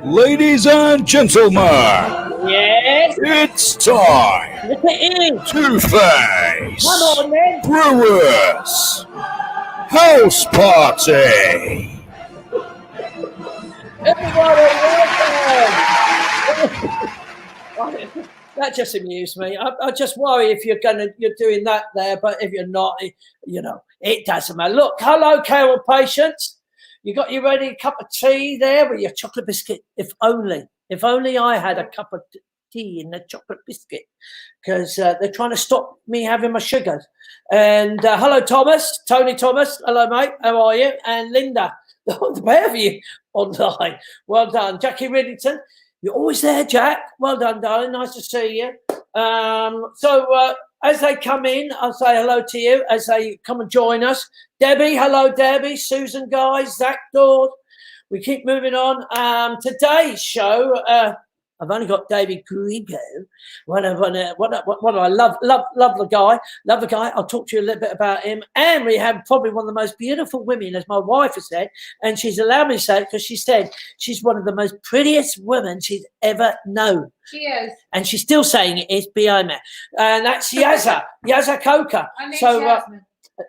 Ladies and gentlemen, Yes, it's time it is. to face Come on then. Brewers House Party. Everybody, welcome. That just amused me. I just worry if you're doing that there, but if you're not, it doesn't matter. Look, hello, Carol patients. You got your ready cup of tea there with your chocolate biscuit. If only I had a cup of tea in the chocolate biscuit, because they're trying to stop me having my sugars. And hello, Tony Thomas. Hello, mate. How are you? And Linda, the pair of you online. Well done, Jackie Riddington. You're always there, Jack. Well done, darling. Nice to see you. So as they come in, I'll say hello to you as they come and join us. Debbie, hello, Debbie. Susan, guys, Zach, Dord. We keep moving on. Today's show, I've only got David Griego. What I love the guy. Love the guy. I'll talk to you a little bit about him. And we have probably one of the most beautiful women, as my wife has said, and she's allowed me to say it because she said she's one of the most prettiest women she's ever known. She is. And she's still saying it is behind me. And that's Yasmin Cocca. My name's Yasmin.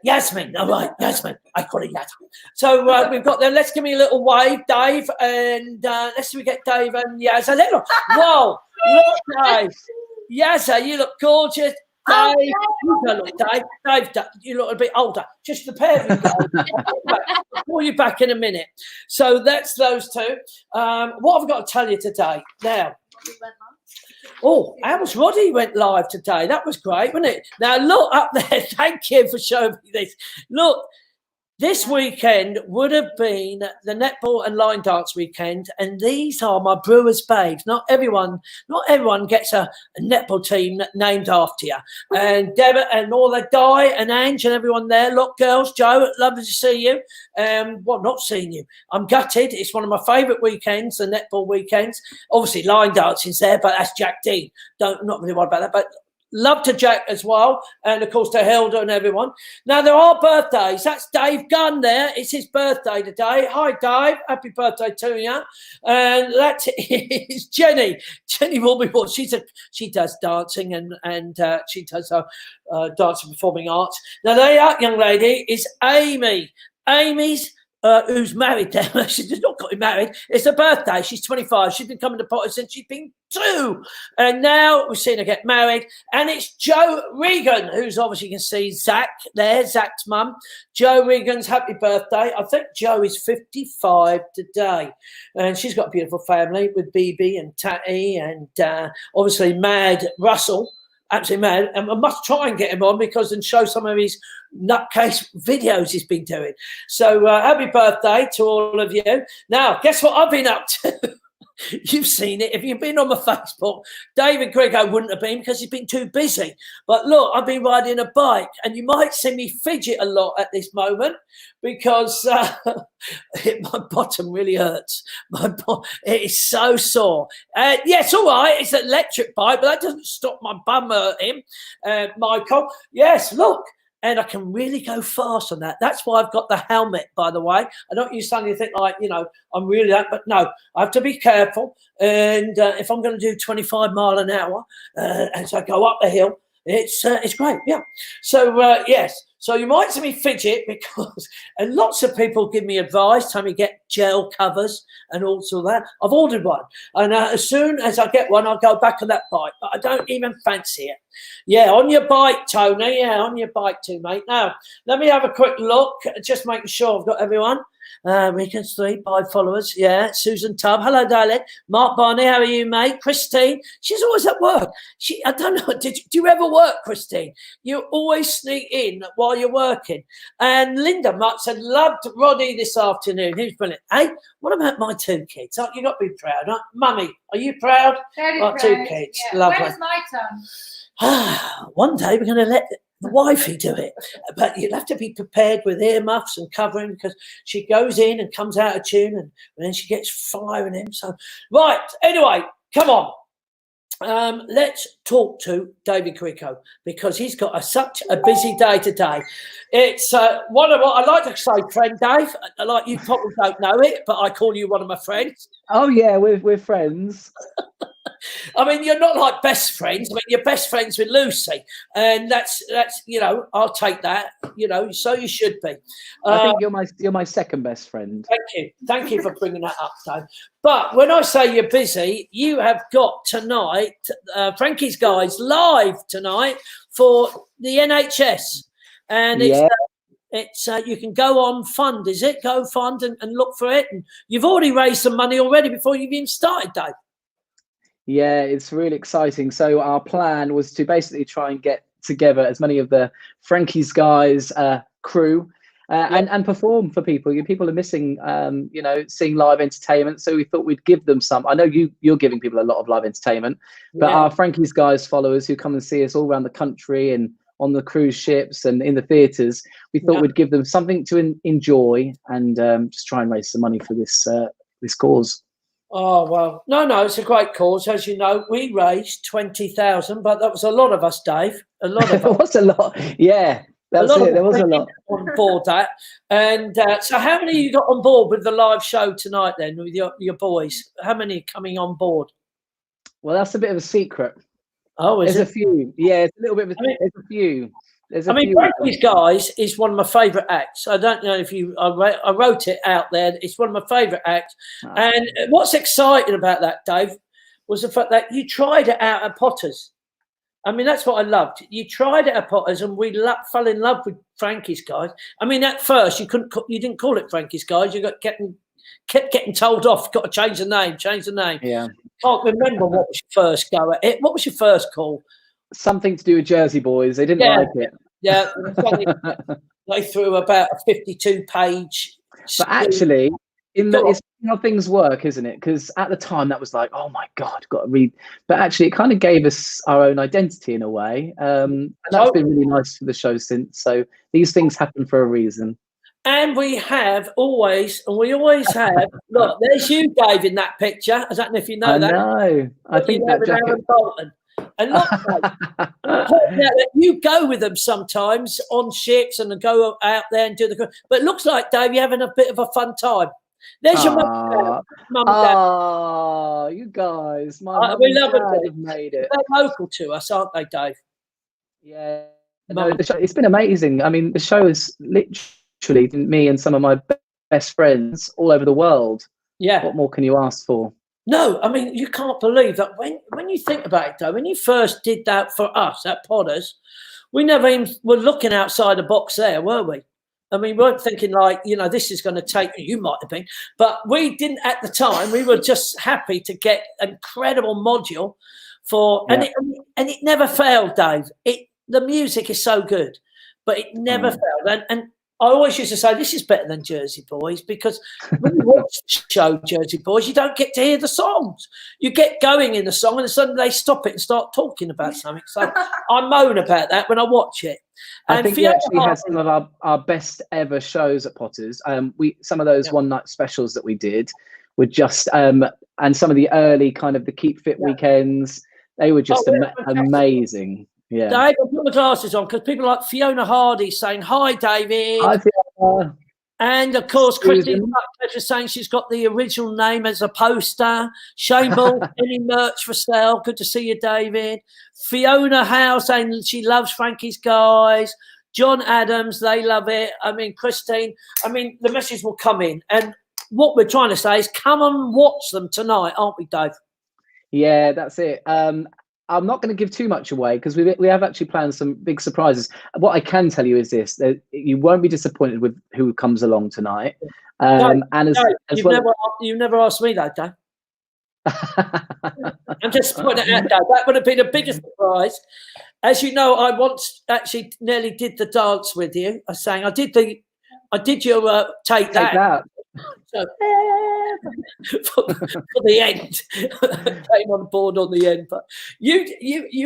Yasmin, all right, Yasmin. I call it Yasmin. So we've got there. Let's give me a little wave, Dave, and let's see if we get Dave and Yazza. Whoa, look, Dave. Yazza, you look gorgeous. Dave, you don't look Dave. Dave, you look a bit older. Just the pair of you, Dave. I'll call you back in a minute. So that's those two. What have I got to tell you today? Now. Oh, Al's Roddy went live today. That was great, wasn't it? Now, look up there. Thank you for showing me this. Look, this weekend would have been the netball and line dance weekend, and these are my Brewers babes. Not everyone gets a netball team named after you. And Deb and all the Di and Ange and everyone there. Look, girls, Joe, lovely to see you. Not seeing you. I'm gutted. It's one of my favourite weekends, the netball weekends. Obviously, line dancing's there, but that's Jack Dean. Not really worried about that, but love to Jack as well, and of course to Hilda and everyone. Now there are birthdays. That's Dave Gunn there. It's his birthday today. Hi Dave, happy birthday to you. And that is Jenny. Jenny will be born. She does dancing and she does dancing performing arts. Now the young lady is Amy. Amy's who's married now. She's not got married. It's her birthday. She's 25. She's been coming to Potter since she's been 2. And now we've seen her get married. And it's Joe Regan, who's obviously, you can see Zach there, Zach's mum. Joe Regan's happy birthday. I think Joe is 55 today. And she's got a beautiful family with BB and Tatty and obviously Mad Russell. Absolutely mad, and I must try and get him on and show some of his nutcase videos he's been doing. So happy birthday to all of you. Now, guess what I've been up to? You've seen it. If you've been on my Facebook, David Griego wouldn't have been because he's been too busy. But look, I've been riding a bike, and you might see me fidget a lot at this moment because my bottom really hurts. It is so sore. Yes, all right, it's an electric bike, but that doesn't stop my bum hurting, Michael. Yes, look. And I can really go fast on that. That's why I've got the helmet, by the way. I don't use something you think like, I'm really that, but no, I have to be careful. And if I'm going to do 25 mile an hour as I go up the hill, it's great, yeah. So, yes. So you might see me fidget because and lots of people give me advice, tell me get gel covers and all of that. I've ordered one. And as soon as I get one, I'll go back on that bike. But I don't even fancy it. Yeah, on your bike, Tony. Yeah, on your bike too, mate. Now, let me have a quick look, just making sure I've got everyone. Weekend 3, 5 followers. Yeah, Susan Tubb. Hello, darling. Mark Barney, how are you, mate? Christine, she's always at work. I don't know. Do you ever work, Christine? You always sneak in while you're working. And Linda Mutt said, loved Roddy this afternoon. He was brilliant. Hey, what about my 2 kids? Oh, you got to be proud, huh? Mummy, are you proud? Very my proud. 2 kids. Yeah. Lovely. When is my turn? One day we're going to let the wifey do it, but you'll have to be prepared with earmuffs and covering because she goes in and comes out of tune and then she gets firing him. So, right, anyway, come on. let's talk to David Griego because he's got such a busy day today. It's one of what I like to say, friend Dave. Like you probably don't know it, but I call you one of my friends. Oh yeah, we're friends. I mean, you're not like best friends. I mean, you're best friends with Lucy, and that's I'll take that. So you should be. I think you're my second best friend. Thank you for bringing that up, Dave. But when I say you're busy, you have got tonight, Frankie's Guys live tonight for the NHS, and it's you can go on Fund, is it? Go Fund and look for it, and you've already raised some money already before you've even started, Dave. Yeah, it's really exciting. So our plan was to basically try and get together as many of the Frankie's Guys crew and perform for people. People are missing, seeing live entertainment. So we thought we'd give them some. I know you're giving people a lot of live entertainment, but our Frankie's Guys followers who come and see us all around the country and on the cruise ships and in the theatres, we thought we'd give them something to enjoy and just try and raise some money for this cause. Oh, well, no, it's a great cause. As you know, we raised 20,000, but that was a lot of us, Dave. A lot of us. It was a lot. Yeah, that's it. There was a lot. On board that. And so how many you got on board with the live show tonight then, with your boys? How many coming on board? Well, that's a bit of a secret. Oh, is There's a few. Yeah, it's a little bit of there's a few. Frankie's Guys is one of my favourite acts. I don't know if I wrote it out there. It's one of my favourite acts. Oh. And what's exciting about that, Dave, was the fact that you tried it out at Potter's. I mean, that's what I loved. You tried it at Potter's, and we fell in love with Frankie's Guys. I mean, at first you didn't call it Frankie's Guys. You kept getting told off. Got to change the name. Yeah. Can't remember what was your first go at it. What was your first call? Something to do with Jersey Boys. They didn't like it. Yeah, they threw about a 52-page. But actually, it's how things work, isn't it? Because at the time that was like, oh my God, got to read. But actually, it kind of gave us our own identity in a way, and that's been really nice for the show since. So these things happen for a reason. And we always have. Look, there's you, Dave, in that picture. I don't know if you know that. No, I think that jacket. And look, that you go with them sometimes on ships and go out there and do but it looks like, Dave, you're having a bit of a fun time. There's your mum and dad. Oh, you guys, we love it. Have made it. They're local to us, aren't they, Dave? Yeah. No, it's been amazing. I mean, the show is literally me and some of my best friends all over the world. Yeah. What more can you ask for? No, I mean, you can't believe that when you think about it, though, when you first did that for us at Potters, we never even were looking outside the box there, were we? I mean, we weren't thinking like, this is going to take, you might have been, but we didn't at the time. We were just happy to get an incredible module and it never failed, Dave. The music is so good, but it never failed. And I always used to say, this is better than Jersey Boys, because when you watch the show Jersey Boys, you don't get to hear the songs. You get going in the song and suddenly they stop it and start talking about something. So I moan about that when I watch it. I think we actually had some of our best ever shows at Potters. Some of those one night specials that we did were just, and some of the early kind of the Keep Fit weekends, they were just amazing. Yeah. Dave, I'll put my glasses on because people like Fiona Hardy saying, hi, David. Hi, Fiona. And, of course, Christine was saying she's got the original name as a poster. Shane Ball, any merch for sale. Good to see you, David. Fiona Howe saying she loves Frankie's Guys. John Adams, they love it. I mean, Christine, the message will come in. And what we're trying to say is come and watch them tonight, aren't we, Dave? Yeah, that's it. I'm not going to give too much away because we have actually planned some big surprises. What I can tell you is this: that you won't be disappointed with who comes along tonight. You've never asked me that, Dan. I'm just pointing it out, Dan. That would have been a bigger surprise. As you know, I once actually nearly did the dance with you. I sang. I did your take that. So, for the end, came on board on the end. But you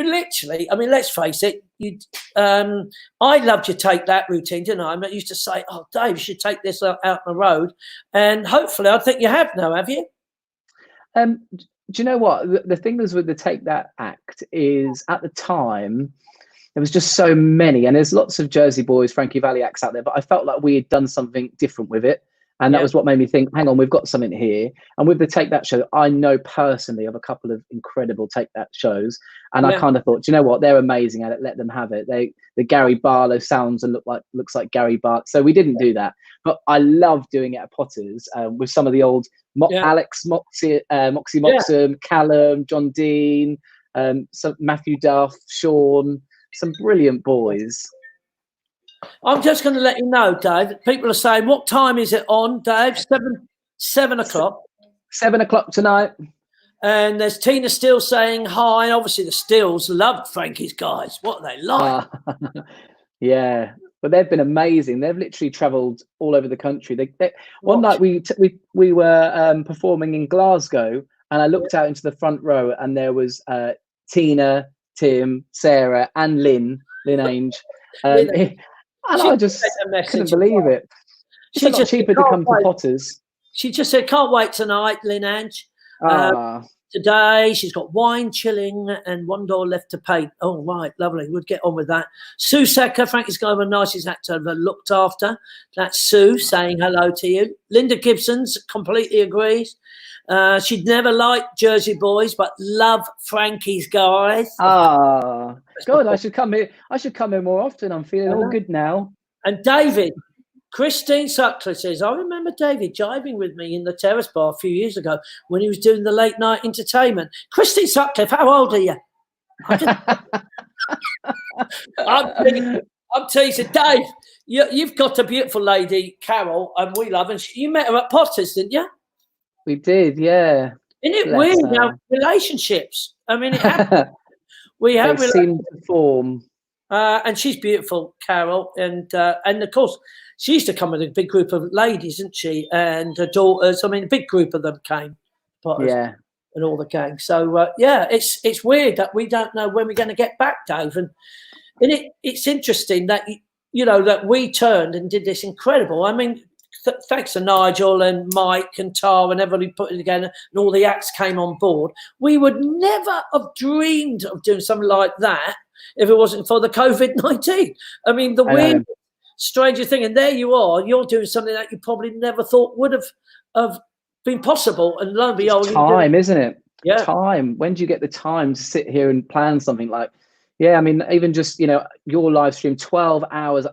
literally, let's face it. I loved your take that routine, didn't I? I used to say, "Oh, Dave, you should take this out the road," and hopefully, I think you have now. Have you? do you know what? The thing is with the Take That act is at the time, there was just so many, and there's lots of Jersey Boys, Frankie Valli acts out there, but I felt like we had done something different with it. And that was what made me think, hang on, we've got something here. And with the Take That show, I know personally of a couple of incredible Take That shows. And I kind of thought, you know what, they're amazing at it. Let them have it. The Gary Barlow sounds and looks like Gary Barlow. So we didn't do that. But I love doing it at Potters with some of the old Alex, Moxie Moxham, Callum, John Dean, some Matthew Duff, Sean, some brilliant boys. I'm just going to let you know, Dave. People are saying, what time is it on, Dave? 7 o'clock. 7 o'clock tonight. And there's Tina Steele saying hi. Obviously, the Steels loved Frankie's guys. What are they like? Yeah, but they've been amazing. They've literally travelled all over the country. One night we were performing in Glasgow, and I looked out into the front row, and there was Tina, Tim, Sarah, and Lynn Ainge. And I just couldn't believe it. It's a lot cheaper to come to Potters. She just said, can't wait tonight, Lynn Ange. Today, she's got wine chilling and one door left to paint. Oh, right, lovely. We'll get on with that. Sue Secker, Frankie's guy, the nicest actor I've ever looked after. That's Sue saying hello to you. Linda Gibson's completely agrees. She'd never liked Jersey Boys, but love Frankie's guys. God, I should come here. I should come here more often. I'm feeling all good now. And David, Christine Sutcliffe says, I remember David jiving with me in the Terrace Bar a few years ago when he was doing the late night entertainment. Christine Sutcliffe, how old are you? I'm teasing. Dave, you've got a beautiful lady, Carol, and we love her. You met her at Potters, didn't you? We did, yeah. Isn't it weird how relationships? I mean, it happened. We have seem to form. And she's beautiful, Carol, and of course she used to come with a big group of ladies, didn't she? And her daughters. I mean, a big group of them came, Potters, and all the gang. So it's weird that we don't know when we're going to get back, Dave. And it's interesting that that we turned and did this incredible. I mean, thanks to Nigel and Mike and Tar and everybody put it together, and all the acts came on board. We would never have dreamed of doing something like that if it wasn't for the COVID-19. I mean, the weird, stranger thing, and there you are, you're doing something that you probably never thought would have been possible. And lo and behold, time, isn't it? Yeah. Time. When do you get the time to sit here and plan something like, I mean, even just, your live stream, 12 hours.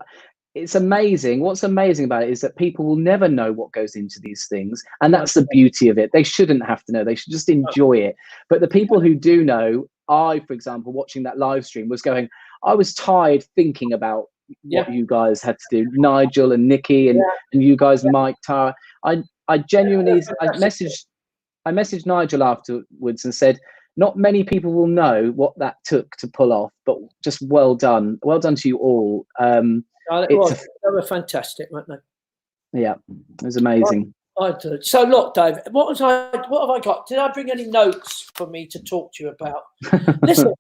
It's amazing. What's amazing about it is that people will never know what goes into these things. And that's the beauty of it. They shouldn't have to know. They should just enjoy it. But the people who do know, I, for example, watching that live stream was going, I was tired thinking about what you guys had to do. Nigel and Nikki and you guys, Mike, Tara. I genuinely, I messaged Nigel afterwards and said, not many people will know what that took to pull off, but just well done. Well done to you all. They were fantastic, weren't they? Yeah, it was amazing. I did. So look, Dave, what have I got? Did I bring any notes for me to talk to you about? Listen,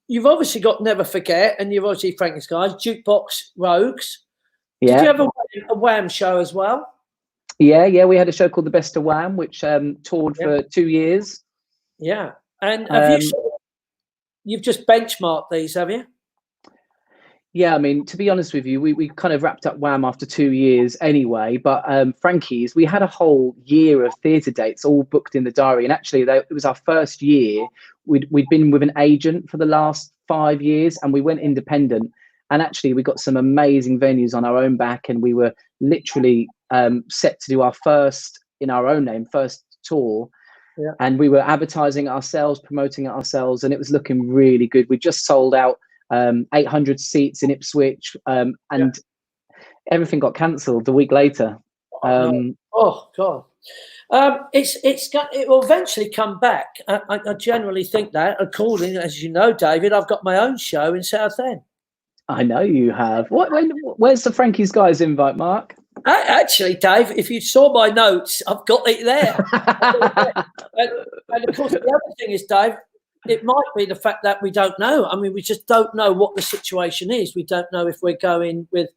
you've obviously got Never Forget, and you've obviously Frankie's guys, Jukebox Rogues. Yeah. Did you have a Wham show as well? Yeah, we had a show called The Best of Wham, which toured for 2 years. Yeah, and you've just benchmarked these, have you? Yeah, I mean, to be honest with you, we kind of wrapped up Wham after 2 years anyway. But Frankie's, we had a whole year of theatre dates all booked in the diary. And actually, it was our first year. We'd been with an agent for the last 5 years, and we went independent. And actually, we got some amazing venues on our own back, and we were literally set to do our first, in our own name, first tour. Yeah. And we were advertising it ourselves, promoting it ourselves, and it was looking really good. We just sold out 800 seats in Ipswich, and everything got cancelled the week later. Oh God! It will eventually come back. I generally think that. According, as you know, David, I've got my own show in Southend. I know you have. Where's the Frankie's Guys invite, Mark? Actually, Dave, if you saw my notes, I've got it there. And of course, the other thing is, Dave, it might be the fact that we don't know. I mean, we just don't know what the situation is. We don't know if we're going with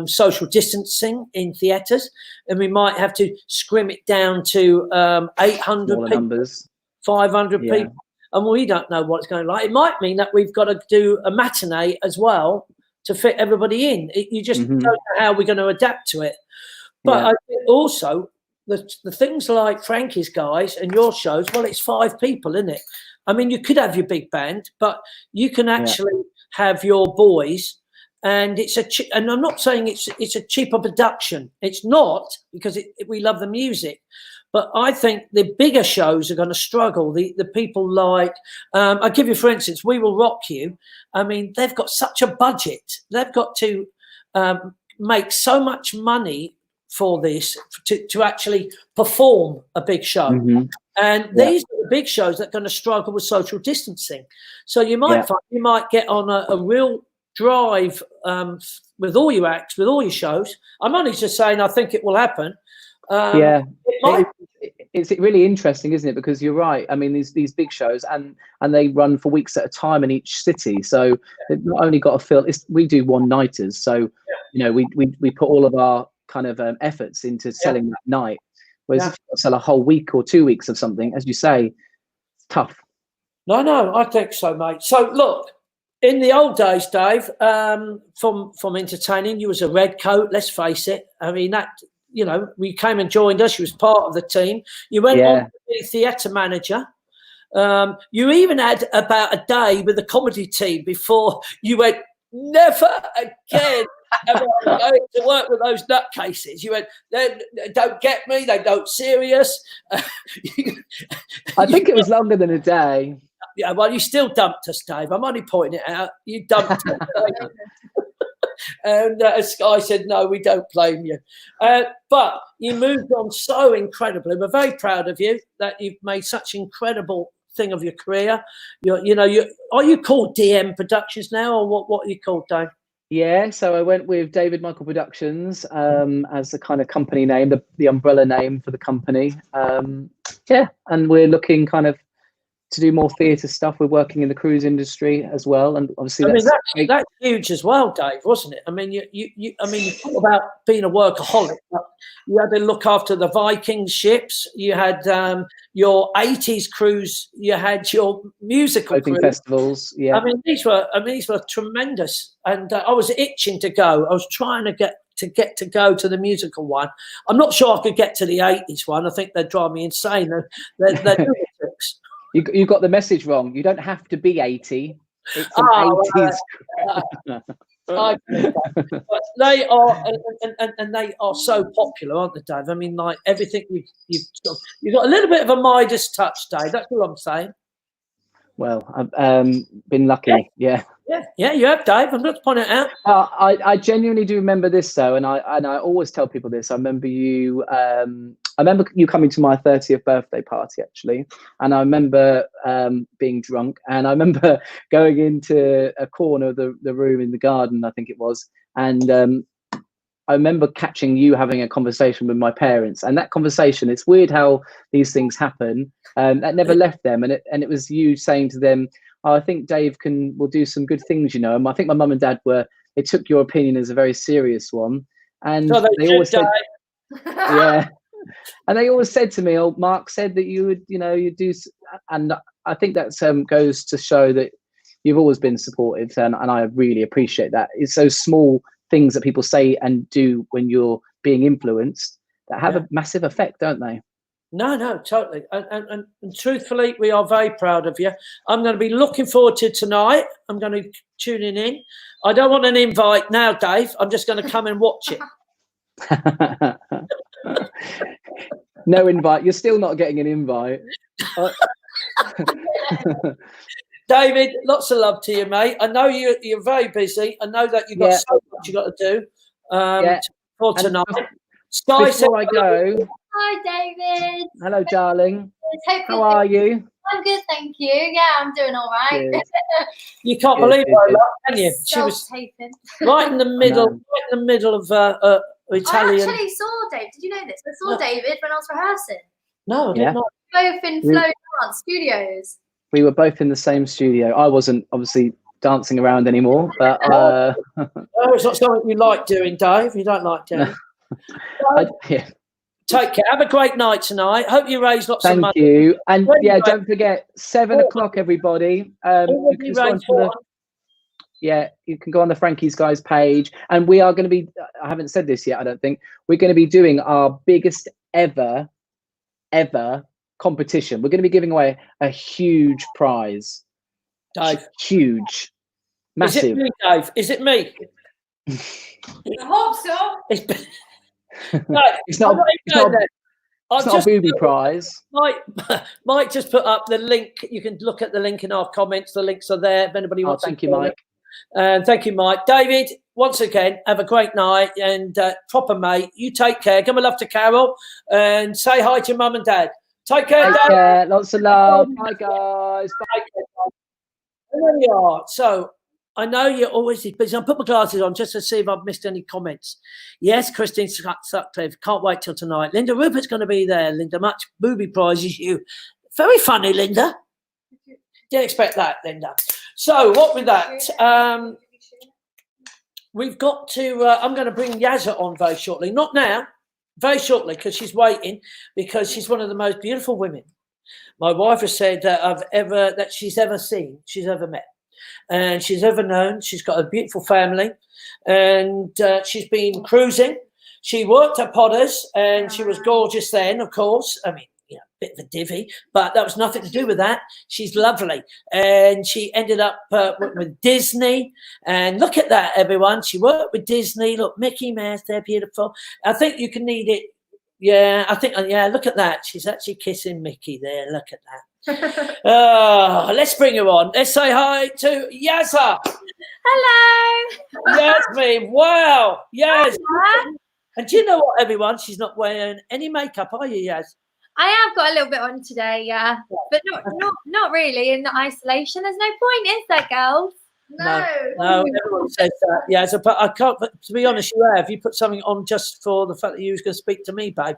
social distancing in theatres, and we might have to scrim it down to 800 smaller people. Numbers. 500 people, and we don't know what it's going to be like. It might mean that we've got to do a matinee as well to fit everybody in. You just don't know how we're going to adapt to it. But I think also the things like Frankie's guys and your shows, well, it's 5 people, isn't it? I mean, you could have your big band, but you can actually have your boys, and it's and I'm not saying it's a cheaper production. It's not, because we love the music. But I think the bigger shows are going to struggle. The people like, I'll give you, for instance, We Will Rock You. I mean, they've got such a budget. They've got to make so much money for this to actually perform a big show. And these are the big shows that are going to struggle with social distancing. So you might find you might get on a real drive with all your acts, with all your shows. I'm only just saying I think it will happen. It's really interesting, isn't it? Because you're right. I mean, these big shows, and they run for weeks at a time in each city. So they've not only got to fill. We do one-nighters, so we put all of our kind of efforts into selling that night. Whereas if you sell a whole week or 2 weeks of something, as you say, it's tough. No, I think so, mate. So look, in the old days, Dave, from entertaining, you was a red coat. Let's face it. I mean that. You came and joined us. You was part of the team. You went on to be theatre manager. You even had about a day with the comedy team before you went, never again am I going to work with those nutcases. You went, they don't get me. They don't serious. I think it was longer than a day. Yeah, well, you still dumped us, Dave. I'm only pointing it out. You dumped us. And Sky said, no, we don't blame you. But you moved on so incredibly. We're very proud of you that you've made such incredible thing of your career. Are you called DM Productions now, or what are you called, Dave? Yeah, so I went with David Michael Productions as the kind of company name, the umbrella name for the company. And we're looking kind of to do more theatre stuff. We're working in the cruise industry as well, and obviously that's huge as well, Dave, wasn't it? I mean, you talk about being a workaholic. You had to look after the Viking ships. You had your 80s cruise. You had your musical cruise. Festivals. Yeah, I mean, these were tremendous, and I was itching to go. I was trying to get to go to the musical one. I'm not sure I could get to the 80s one. I think they'd drive me insane. They're lunatics. You got the message wrong. You don't have to be 80. It's an 80s. But they are, and they are so popular, aren't they, Dave? I mean, like everything you've got a little bit of a Midas touch, Dave. That's all I'm saying. Well, I've been lucky. Yeah, you have, Dave. I'm not pointing it out. I genuinely do remember this though, and I always tell people this. I remember you. I remember you coming to my 30th birthday party, actually, and I remember being drunk, and I remember going into a corner of the room in the garden, I think it was, and I remember catching you having a conversation with my parents, and that conversation, it's weird how these things happen, that never left them, and it was you saying to them, I think Dave will do some good things, and I think my mum and dad they took your opinion as a very serious one, and so they always said, yeah. And they always said to me, "Oh, Mark said that you would, you do," and I think that goes to show that you've always been supportive, and I really appreciate that. It's those small things that people say and do when you're being influenced that have a massive effect, don't they? No, totally. And truthfully, we are very proud of you. I'm going to be looking forward to tonight. I'm going to be tuning in. I don't want an invite now, Dave. I'm just going to come and watch it. No invite. You're still not getting an invite. David, lots of love to you, mate. I know you're very busy. I know that you've got so much you got to do for tonight. Sky, before I go. Hi, David. Hello, darling. How are you? I'm good, thank you. Yeah, I'm doing all right. You can't believe it, can you? She was right in the middle of Italian. I actually saw Dave. Did you know this? I saw David when I was rehearsing. No, I did not. Both in Flow Dance Studios. We were both in the same studio. I wasn't obviously dancing around anymore, but it's not something you like doing, Dave. You don't like doing. Take care. Have a great night tonight. Hope you raise lots of Thank money. you. And When yeah, you don't forget 7 o'clock, everybody. You can go onto the, you can go on the Frankie's Guys page, and we are going to be. I haven't said this yet. I don't think we're going to be doing our biggest ever competition. We're going to be giving away a huge prize. Dave. Huge, massive. Is it me, Dave? Is it me? I hope so. Right, It's not a booby prize. Mike just put up the link. You can look at the link in our comments. The links are there if anybody wants. Thank you, Mike. And thank you, Mike. David, once again, have a great night and proper mate. You take care. Give my love to Carol and say hi to your mum and dad. Take care, Take Dad. care. Lots of love. Bye, guys. Bye. And there you are. So I know you're always busy. I'll put my glasses on just to see if I've missed any comments. Yes, Christine Sutcliffe. Can't wait till tonight. Linda Rupert's going to be there. Linda, much booby prizes you. Very funny, Linda. Didn't expect that, Linda. So what with that? We've got to. I'm going to bring Yazza on very shortly. Not now, very shortly, because she's waiting. Because she's one of the most beautiful women my wife has said that she's ever seen, she's ever met, and she's ever known. She's got a beautiful family, and she's been cruising. She worked at Potter's, and she was gorgeous then, of course. I mean, you know, a bit of a divvy, but that was nothing to do with that. She's lovely, and she ended up working with Disney. And look at that, everyone. She worked with Disney. Look, Mickey Mouse, they're beautiful. I think you can need it. Yeah, I think, look at that. She's actually kissing Mickey there. Look at that. Let's bring her on. Let's say hi to Yazza. Hello. Yasmin, wow. Yes. Hello. And do you know what, everyone? She's not wearing any makeup, are you, Yaz? I have got a little bit on today, yeah. But not really in the isolation. There's no point, is there, girls? No, everyone says that. Yeah, but I can't. But to be honest, you have. You put something on just for the fact that you was going to speak to me, babe.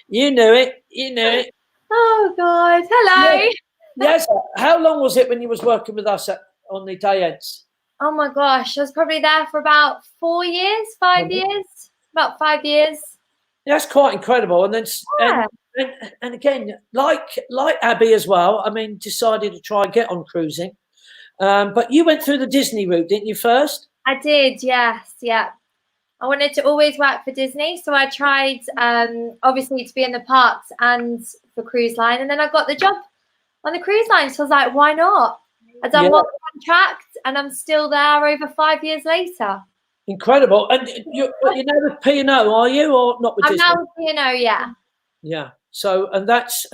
You knew it. You knew it. Oh God! Hello. Yes. How long was it when you was working with us on the day ends? Oh my gosh, I was probably there for about 4 years, 5 years, about 5 years. That's quite incredible. And then, and again, like Abby as well. I mean, decided to try and get on cruising. But you went through the Disney route, didn't you, first? I did, yes, yeah. I wanted to always work for Disney, so I tried, obviously, to be in the parks and for cruise line, and then I got the job on the cruise line, so I was like, why not? I've done one contract, and I'm still there over 5 years later. Incredible. And you're with P&O, are you, or not with Disney? I'm now with P&O, yeah. Yeah. So, and that's.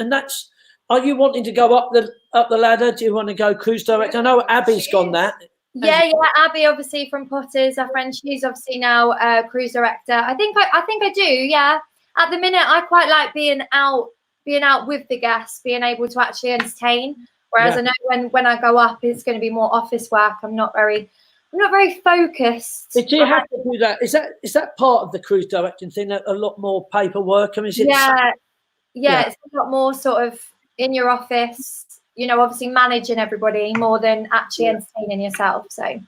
Are you wanting to go up the ladder? Do you want to go cruise director? I know Abby's gone that. Yeah. Abby, obviously from Potter's, our friend. She's obviously now cruise director. I think I do. Yeah. At the minute, I quite like being out with the guests, being able to actually entertain. Whereas I know when I go up, it's going to be more office work. I'm not very focused. Did you have to do that? Is that part of the cruise directing thing? A lot more paperwork. I mean, is it? Yeah. It's a lot more sort of in your office, obviously managing everybody more than actually entertaining yourself. So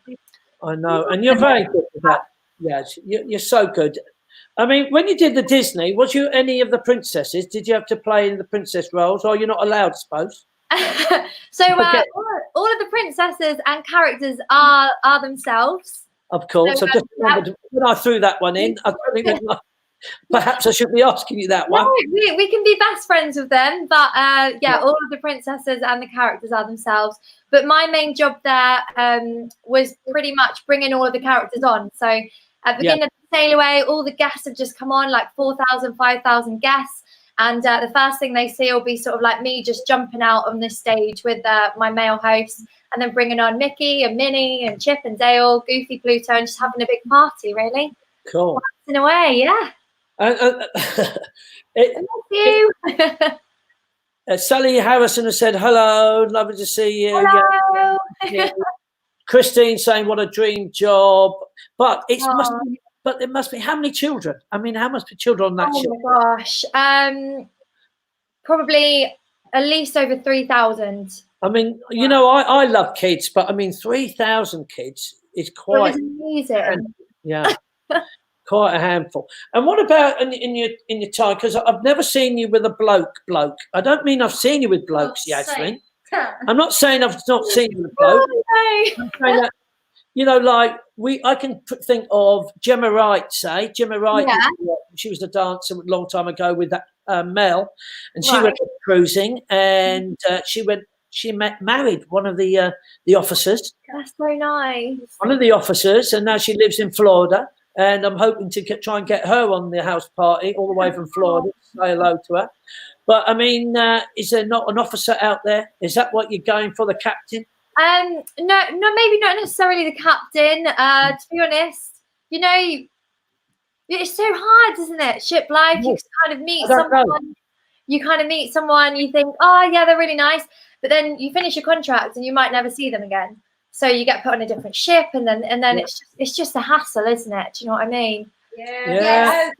I know, and you're very good at that. Yes, you're so good. I mean, when you did the Disney, was you any of the princesses? Did you have to play in the princess roles, or you're not allowed, I suppose? So all of the princesses and characters are themselves. Of course. So, I just remembered when I threw that one in. I don't think perhaps I shouldn't be asking you that one. No, we can be best friends with them, but all of the princesses and the characters are themselves. But my main job there was pretty much bringing all of the characters on. So at the beginning of the sail away, all the guests have just come on, like 4,000, 5,000 guests. And the first thing they see will be sort of like me just jumping out on this stage with my male hosts, and then bringing on Mickey and Minnie and Chip and Dale, Goofy, Pluto, and just having a big party, really. Cool. In a way, yeah. Thank you. Sally Harrison has said, hello, lovely to see you. Hello. Yeah. Christine saying, what a dream job. But there must be how many children? I mean, how many children on that ship? Oh my gosh. Probably at least over 3,000. I mean, I love kids, but I mean 3,000 kids is quite amazing. Yeah. Quite a handful. And what about in your time? Because I've never seen you with a bloke. I don't mean I've seen you with blokes, Yasmin. I'm not saying I've not seen you with a bloke. I'm saying that, you know, like I can think of Gemma Wright. Gemma Wright. Yeah. She was a dancer a long time ago with that Mel, and she went cruising, and she married one of the officers. That's so nice. One of the officers, and now she lives in Florida. And I'm hoping to try and get her on the house party all the way from Florida to say hello to her. But I mean, is there not an officer out there? Is that what you're going for, the captain? No, maybe not necessarily the captain. To be honest, you know, it's so hard, isn't it? Ship life. You kind of meet someone. You kind of meet someone. You think, oh yeah, they're really nice, but then you finish your contract and you might never see them again. So you get put on a different ship, and then it's just a hassle, isn't it? Do you know what I mean? Yeah.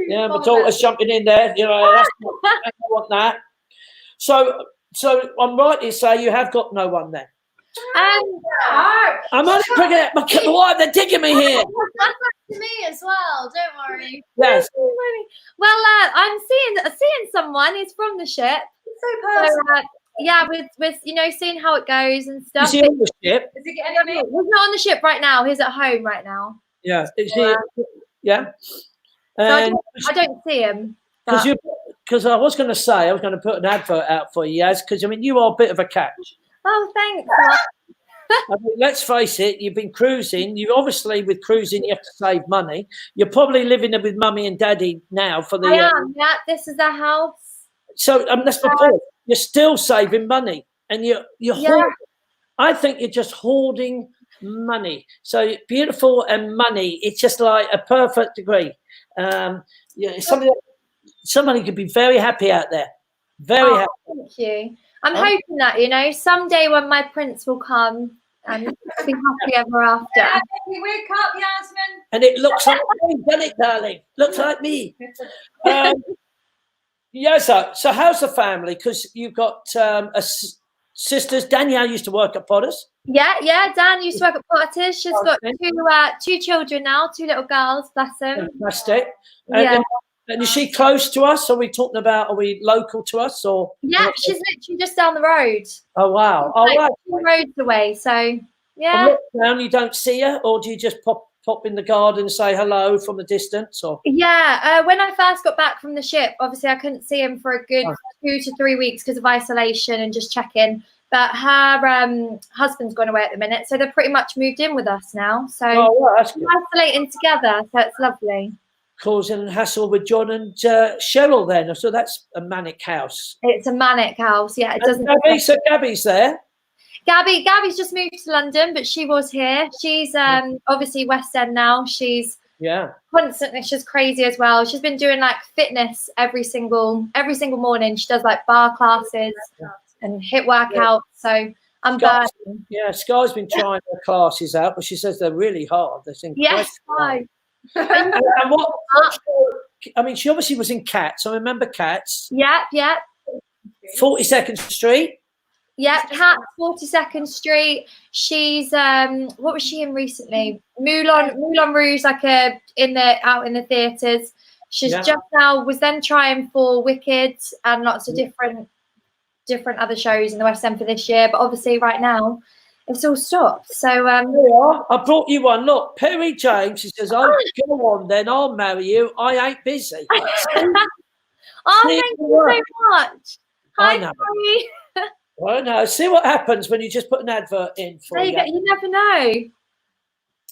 Yeah, my daughter's jumping in there. You know, I don't want that. So I'm right to say you have got no one there. I'm only bringing it. Why they're digging me here? That's to me as well. Don't worry. Yes. Well, I'm seeing someone. He's from the ship. It's so personal. Yeah, with you know, seeing how it goes and stuff. Is he on the ship? Is he getting any? He's not on the ship right now. He's at home right now. Yeah. Is he? Yeah. So I don't see him. Because I was going to say, I was going to put an advert out for you, Yaz, because I mean, you are a bit of a catch. Oh, thanks. I mean, let's face it, you've been cruising. You obviously, with cruising, you have to save money. You're probably living there with mummy and daddy now for the. I am. Yeah, this is their house. So that's my point. You're still saving money, and you're hoarding. I think you're just hoarding money. So beautiful and money. It's just like a perfect degree. Somebody could be very happy out there. Very happy. Thank you. I'm hoping that, you know, someday when my prince will come and be happy ever after. Yeah, we wake up, Yasmin. And it looks like me, doesn't it, darling? Looks like me. Yeah, so how's the family? Because you've got sisters. Danielle used to work at Potters. Yeah. Dan used to work at Potters. She's got two children now, 2 little girls. Bless them. Fantastic. Yeah. And is she close to us? Are we local to us? Or yeah, she's literally just down the road. Oh wow! Like 2 roads away. So yeah. Down, you don't see her, or do you just pop in the garden and say hello from a distance? Or yeah, when I first got back from the ship, obviously I couldn't see him for a good 2 to 3 weeks because of isolation and just checking. But her husband's gone away at the minute, so they're pretty much moved in with us now. So that's good. We're isolating together, so it's lovely. Causing hassle with John and Cheryl then. So that's a manic house. It's a manic house, yeah. It doesn't. So Gabby's there. Gabby's just moved to London, but she was here. She's obviously West End now. She's constantly, she's crazy as well. She's been doing like fitness every single morning. She does like bar classes and HIIT workouts. So I'm burning. Yeah, Sky's been trying her classes out, but she says they're really hard. They're Sky. And what? I mean, she obviously was in Cats. I remember Cats. Yeah. 42nd Street. Yeah, Cats, 42nd Street. She's what was she in recently? Moulin Rouge, like out in the theatres. She's just now was then trying for Wicked and lots of different other shows in the West End for this year. But obviously, right now, it's all stopped. So I brought you one. Look, Perry James. He says, "Oh, go on, then I'll marry you. I ain't busy." Oh, thank you so much. Hi, Perry. Well, no. See what happens when you just put an advert in for you. You never know.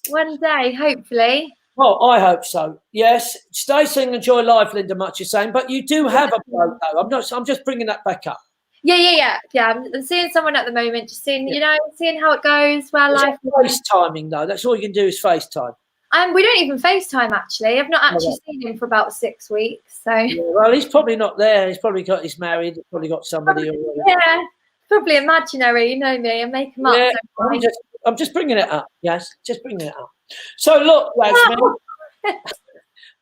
One day, hopefully. Well, I hope so. Yes. Stay sing, enjoy life, Linda. Much you're saying, but you do have a bloke, though. I'm just bringing that back up. Yeah. I'm seeing someone at the moment, just seeing, seeing how it goes, where life is. FaceTiming, though. That's all you can do is FaceTime. We don't even FaceTime, actually. I've not actually seen him for about 6 weeks. So. Yeah, well, he's probably not there. He's married. He's probably got somebody. Yeah, probably imaginary. You know me. I make him up. Yeah, I'm just bringing it up. Yes, just bringing it up. So look, Yasmin.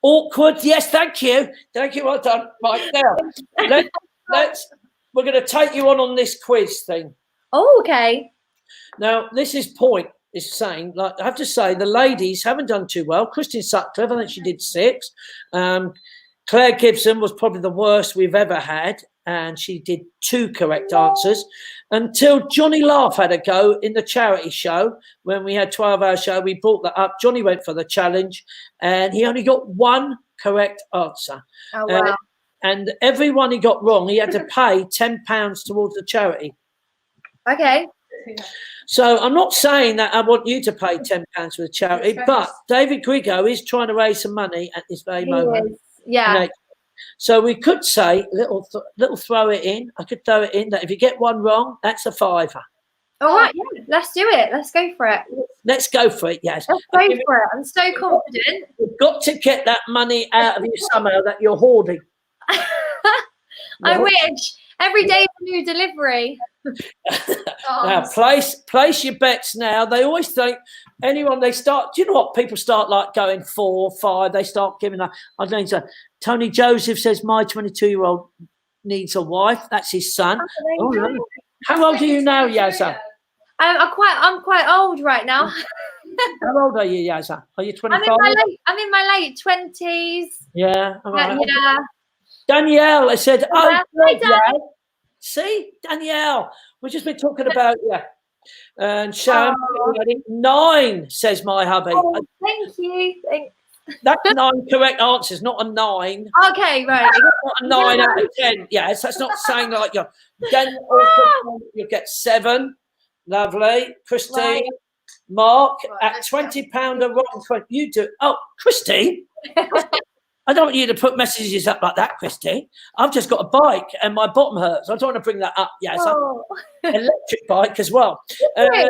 Awkward. Yes, thank you. Well done. Right now, we're going to take you on this quiz thing. Oh, okay. Now, this is point. is saying, like, I have to say, the ladies haven't done too well. Christine Sutcliffe, I think she did 6. Claire Gibson was probably the worst we've ever had, and she did 2 correct answers. Until Johnny Laugh had a go in the charity show when we had 12-hour show. We brought that up. Johnny went for the challenge, and he only got 1 correct answer. Oh, wow. And everyone he got wrong, he had to pay £10 towards the charity. Okay. So I'm not saying that I want you to pay £10 for the charity, but David Griego is trying to raise some money at this very He moment. is. Yeah. So we could say, little throw it in. I could throw it in that if you get 1 wrong, that's a £5. All right. Yeah. Let's do it. Let's go for it. Let's go for it, yes. Let's go for it. I'm so confident. You've got to get that money out of you somehow that you're hoarding. I wish. Every day is a new delivery. Now, place your bets now. They always think anyone they start. Do you know what people start like going 4, 5? They start giving up. I don't know. Tony Joseph says my 22-year-old needs a wife. That's his son. Oh, no. How old are you now, Yazza? I'm quite old right now. How old are you, Yazza? Are you 25? I'm in my late 20s. Yeah. All right. Yeah. Danielle, I said, Hi, God, Dan. yeah. See, Danielle, we've just been talking about you. And Sharon, 9, says my hubby. Oh, thank you. Thanks. That's 9 correct answers, not a 9. Okay, right. Not a 9 out of 10. Yes, that's not saying like you're. Then also you'll get 7. Lovely. Christine, Right. Mark, Right, at £20 a wrong. You do. Oh, Christine. I don't want you to put messages up like that, Christine. I've just got a bike and my bottom hurts. I don't want to bring that up. Yes, Oh. electric bike as well. That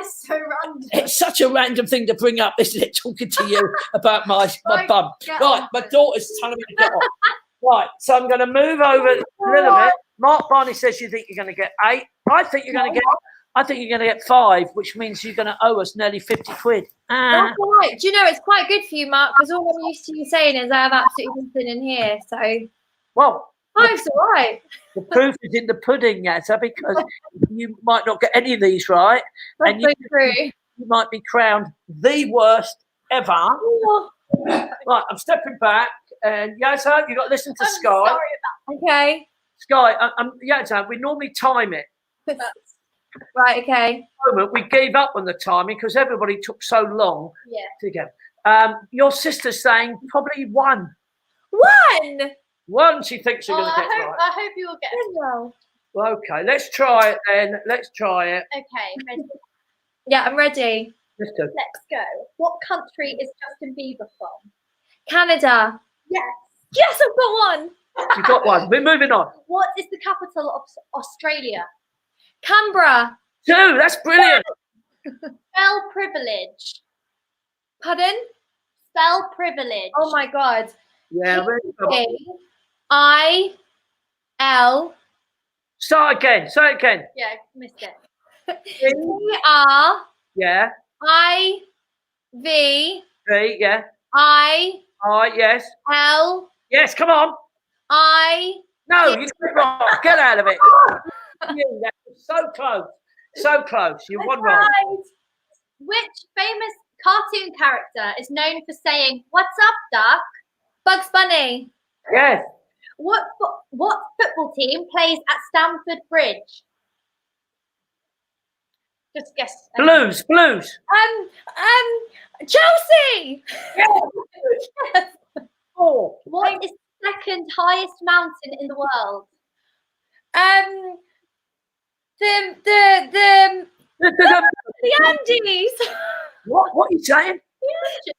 is so random. It's such a random thing to bring up, isn't it? Talking to you about my bum. Get Right, on my it. daughter's telling me to get off. Right, so I'm going to move over a little bit. Mark Barney says you think you're going to get 8. I think you're going to get 5, which means you're going to owe us nearly 50 quid. That's all right. Do you know, it's quite good for you, Mark, because all I'm used to you saying is I have absolutely nothing in here. So, Well, it's all right. the proof is in the pudding, Yazza, because you might not get any of these right. That's And so you true. might be crowned the worst ever. Oh, Right, I'm stepping back. And Yazza, you've got to listen to I'm Sky. sorry okay. Sky, Yazza, we normally time it. Right, okay. Moment, we gave up on the timing because everybody took so long Yeah. to get. Your sister's saying probably 1. 1. 1 she thinks you're going to get right. I hope you will get it. Well, Well, okay, let's try it then. Let's try it. Okay, ready. yeah, I'm ready. Let's go. Let's go. What country is Justin Bieber from? Canada. Yes. Yes, I've got 1. You got 1. We're moving on. What is the capital of Australia? Canberra. 2. That's brilliant. Spell privilege. Pardon? Spell privilege. Oh my God. Yeah. P-I-L. Start again. Say it again. Yeah, missed it. P-R-I-V-I. Yeah. B. Yeah. Yes. L. Yes. Come on. I. No, you got it wrong. Get out of it. You, that was so close. So close. You won wrong. Right. Which famous cartoon character is known for saying, "What's up, Doc?" Bugs Bunny. Yes. What football team plays at Stamford Bridge? Just guess. Blues. Chelsea. Yes. 4. What is the second highest mountain in the world? The Andes. What are you saying?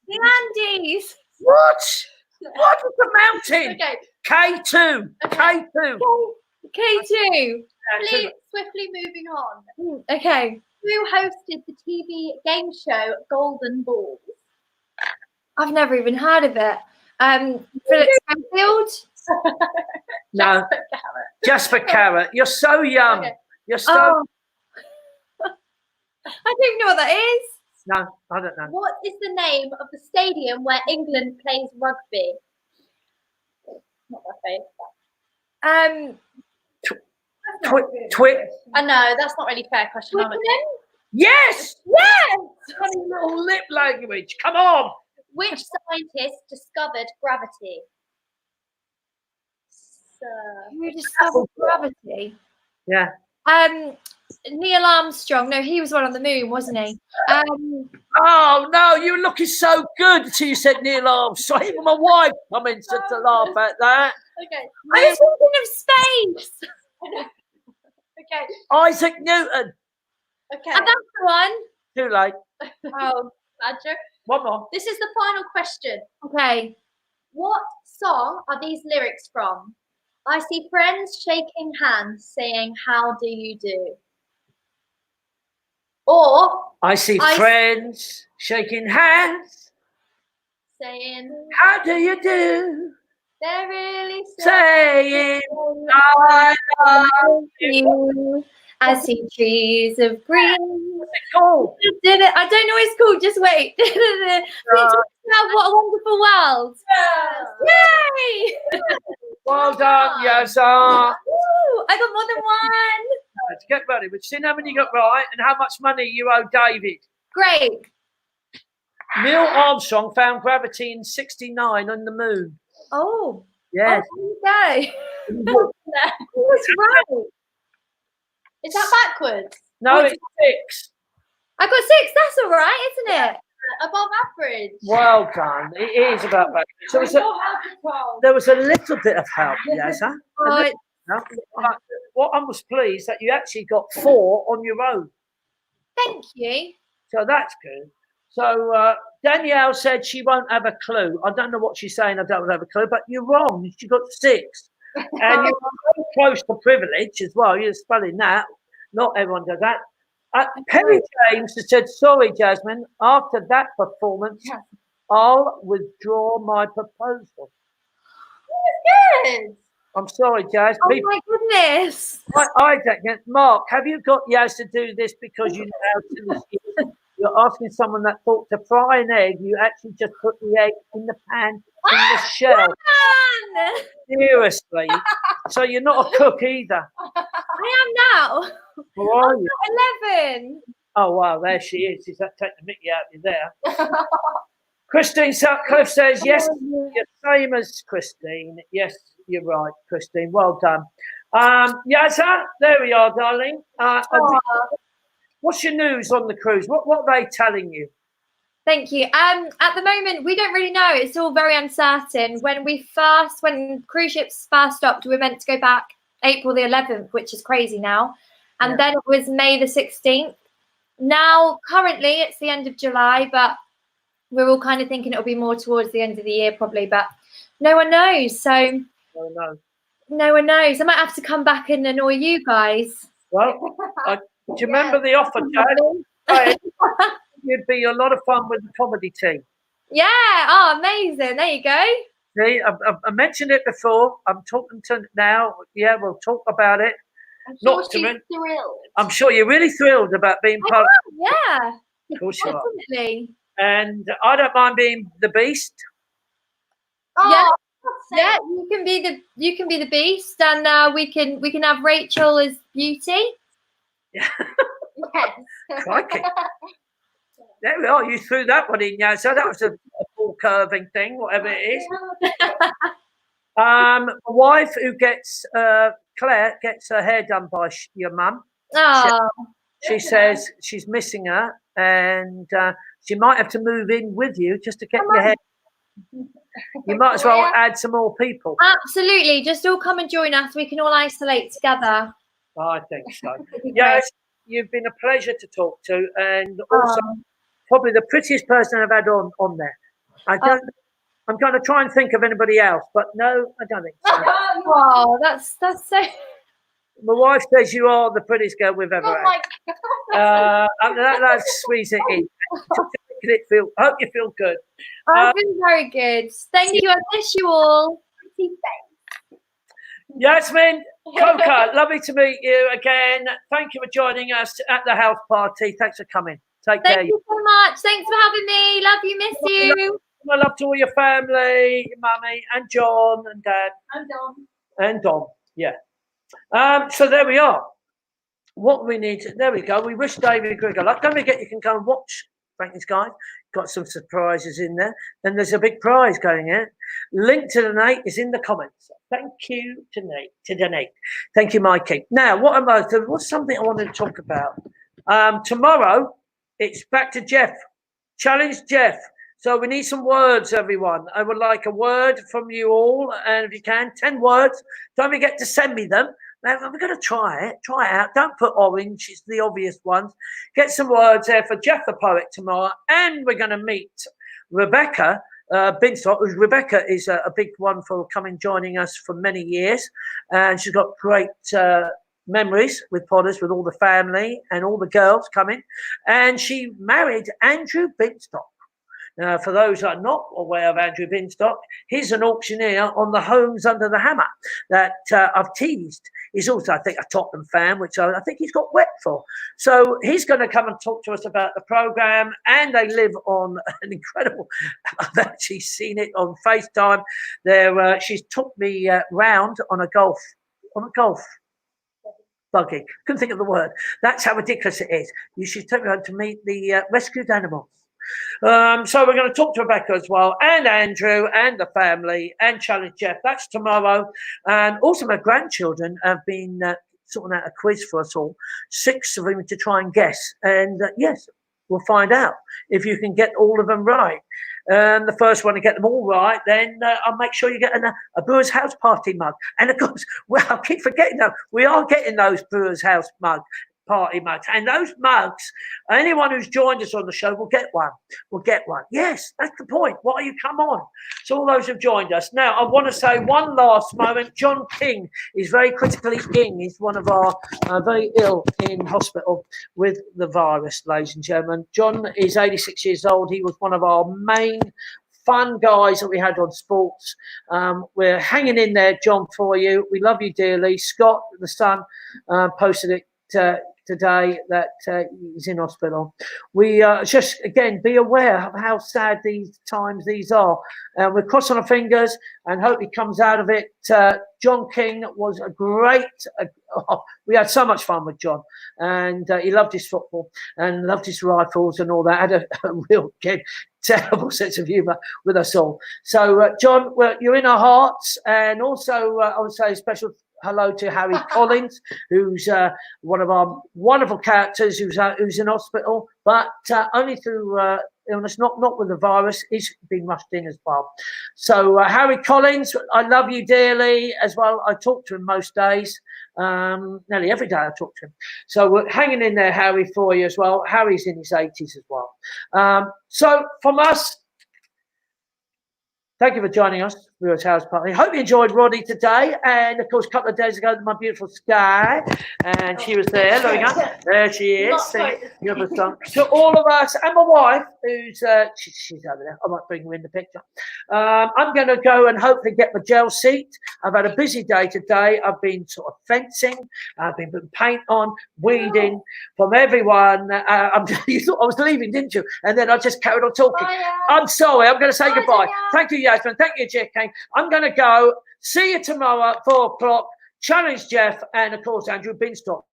The Andes. What? What is the mountain? Okay, K2. Okay. K2. K2. swiftly moving on. Okay. Who hosted the TV game show Golden Balls? I've never even heard of it. Philip Schofield. No. Jasper Carrot. You're so young. Okay. You're so. Oh. I don't know what that is. No, I don't know. What is the name of the stadium where England plays rugby? Not my favourite. Twit. I know, that's not really a fair question. Twickenham? Yes. Yes. Funny little lip language. Come on. Which scientist discovered gravity? Who discovered gravity? Yeah. Neil Armstrong. No, he was one on the moon, wasn't he? Oh no, you were looking so good until you said Neil Armstrong. Even my wife commented to laugh at that. Okay. I was thinking of space. Okay. Isaac Newton. Okay. And that's the one. Too late. Oh, Badger. One more. This is the final question. Okay. What song are these lyrics from? I see friends shaking hands saying, how do you do? Or I see friends shaking hands. saying, How do you do? they're really Saying, I love you. I see trees of green. What's it called? Did it? I don't know what it's called. Just wait. What a wonderful world. Yes. Yay! Well done, Yasa. Woo, I got more than one. Let's get ready. We've seen how many you got right and how much money you owe David. Great. Neil Armstrong found gravity in '69 on the moon. Oh. Yes. Oh, there you go. What's right? Is that backwards? No, it's 6. I got 6. That's all right, isn't it? Above average. Well done. It is about that. So there was a little bit of help, Yasa. Oh, But what I was pleased that you actually got 4 on your own. thank you. So that's good. So Danielle said she won't have a clue. I don't know what she's saying. I don't have a clue, but you're wrong. She got 6. And you're so close to privilege as well. You're spelling that. Not everyone does that. Perry James has said, sorry, Yasmin, after that performance, I'll withdraw my proposal. Good. I'm sorry, Jazz. Oh, my goodness. Mark, have you got Yaz to do this because you know you're asking someone that thought to fry an egg, you actually just put the egg in the pan, in the shell. Seriously. So you're not a cook either. I am now. Who are you? 11. Oh, wow, there she is. She's taking the mickey out of you there. Christine Sutcliffe says, yes, you're same as Christine. Yes, you're right, Christine. Well done. Yazza, there we are, darling. What's your news on the cruise? What are they telling you? Thank you. At the moment, we don't really know. It's all very uncertain. When cruise ships first stopped, we were meant to go back April the 11th, which is crazy now. And then it was May the 16th. Now, currently, it's the end of July, but we're all kind of thinking it'll be more towards the end of the year, probably. But no one knows. So no one knows. I might have to come back and annoy you guys. Well, do you remember the offer, Dad? You'd be a lot of fun with the comedy team. Yeah. Oh, amazing. There you go. See, I mentioned it before. I'm talking to now. Yeah, we'll talk about it. I'm sure she's thrilled. I'm sure you're really thrilled about being part of it. Yeah. Of course you are. Definitely. And I don't mind being the beast. Oh, yeah. You can be the beast, and we can have Rachel as Beauty. Yeah. Yes. Crikey. There we are. You threw that one in, yeah. So that was a full curving thing, whatever it is. A wife who gets Claire gets her hair done by your mum. Oh. She says she's missing her, and she might have to move in with you just to get your hair. You might as well add some more people. Absolutely. Just all come and join us. We can all isolate together. I think so. Yes, you've been a pleasure to talk to, and also probably the prettiest person I've had on there. I'm going to try and think of anybody else, but no, I don't think so. Oh, that's so. My wife says you are the prettiest girl we've ever had. Let's squeeze it in. Hope you feel good. I've been very good. Thank you. I miss you all. Yasmin Cocca, lovely to meet you again. Thank you for joining us at the house party. Thanks for coming. Take care. Thank you so much. Thanks for having me. Love you. Miss you. My love to all your family, your mummy, and John and Dad. And Dom. And Dom, yeah. So there we are. what we need, there we go. We wish David Griego luck. Don't forget, you can go and watch Frankie's Guide. Got some surprises in there. And there's a big prize going in. Link to donate is in the comments. Thank you to donate. Thank you, Mikey. Now, what's something I wanted to talk about? Tomorrow, it's back to Jeff. Challenge Jeff. So we need some words, everyone. I would like a word from you all. And if you can, 10 words. Don't forget to send me them. Now, we're going to try it out. Don't put orange. It's the obvious ones. Get some words there for Jeff the Poet tomorrow. And we're going to meet Rebecca Binstock. Rebecca is a big one for joining us for many years. And she's got great memories with Potters, with all the family and all the girls coming. And she married Andrew Binstock. For those that are not aware of Andrew Binstock, he's an auctioneer on the Homes Under the Hammer that I've teased. He's also, I think, a Tottenham fan, which I think he's got wet for. So he's going to come and talk to us about the programme, and they live on an incredible, I've actually seen it on FaceTime. She's took me round on a golf buggy. Couldn't think of the word. That's how ridiculous it is. You should take me on to meet the rescued animals. So we're going to talk to Rebecca as well, and Andrew and the family, and challenge Jeff. That's tomorrow. And also my grandchildren have been sorting out a quiz for us all, 6 of them to try and guess. And yes, we'll find out if you can get all of them right. And the first one to get them all right, then I'll make sure you get a Brewers House Party mug. And of course, well, I keep forgetting though, we are getting those Brewers House party mugs, and those mugs, anyone who's joined us on the show will get one. Yes, that's the point. Why you come on? So all those who've joined us. Now I want to say one last moment. John King is very critically ill. He's one of our very ill in hospital with the virus, ladies and gentlemen. John is 86 years old. He was one of our main fun guys that we had on sports. We're hanging in there, John, for you. We love you dearly. Scott, the son, posted it today that he's in hospital. We just, again, be aware of how sad these are. We're crossing our fingers and hope he comes out of it. John King was a great, we had so much fun with John, and he loved his football and loved his rifles and all that. Had a real terrible sense of humour with us all. So, John, well, you're in our hearts. And also, I would say a special hello to Harry Collins, who's one of our wonderful characters who's in hospital, but only through illness, not with the virus. He's been rushed in as well. So Harry Collins, I love you dearly as well. I talk to him most days. Nearly every day I talk to him. So we're hanging in there, Harry, for you as well. Harry's in his 80s as well. So from us, thank you for joining us, Brewers House Party. I hope you enjoyed Roddy today. And, of course, a couple of days ago, my beautiful Sky. And she was there. There we go. There she is. To all of us, and my wife, who's she's over there. I might bring her in the picture. I'm going to go and hopefully get my gel seat. I've had a busy day today. I've been sort of fencing. I've been putting paint on, weeding from everyone. You thought I was leaving, didn't you? And then I just carried on talking. I'm sorry. I'm going to say goodbye. Thank you, Yasmin. Thank you, Jeff Kane. I'm going to go. See you tomorrow at 4 o'clock. Challenge Jeff and, of course, Andrew Binstock.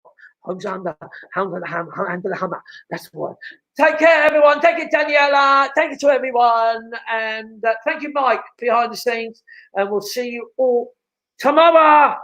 Homes under the hammer. That's the one. Take care, everyone. Thank you, Daniela. Thank you to everyone. And thank you, Mike, behind the scenes. And we'll see you all tomorrow.